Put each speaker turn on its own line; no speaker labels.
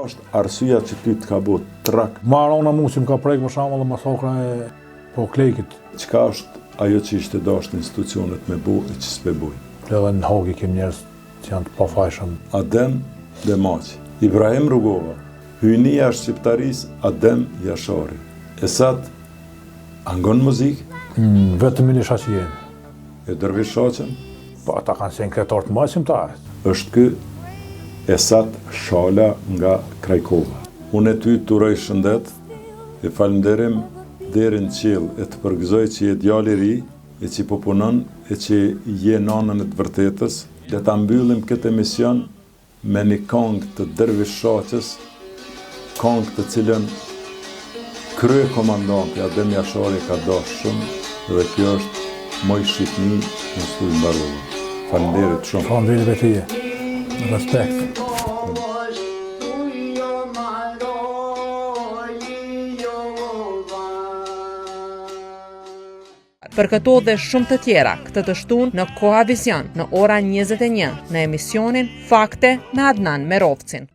është arsyeja që ty të ka bërë trak?
Marona mu që më ka prejkë për shembull masakra e Poklejkit.
Çka është ajo që ishte dashur institucionet me bu e që s'pe buj?
Edhe në Hagi kem njerëz që janë të pafajshëm.
Adem Demaçi, Ibrahim Rugova, hyjnia e shqiptarisë Adem Jashari. Esat angon muzikë?
Vetëm në shaqien.
E Dervish Shaqen?
Po ata kanë qenë kretar të mësimtarë.
Është ky Esat Shala nga Krajkova. Unë e ty të uroj shëndet, e falenderim deri në qiell, e të përgëzoj që je djalë i ri, e që po punon, e që je nanën e të vërtetës. Le ta mbyllim këtë emision me një këngë të Dervish Shaqës, këngë të cilën krye komandanti Adem Jashari ka dashur shumë, dhe kjo është Moj Shqipni në stuj mbarova. Faleminderit shumë.
Faleminderit e tyje. Respekt.
Për këto dhe shumë të tjera, këtë të shtunë në Koha Vizion në ora 21 në emisionin Fakte me Adnan Merovcin.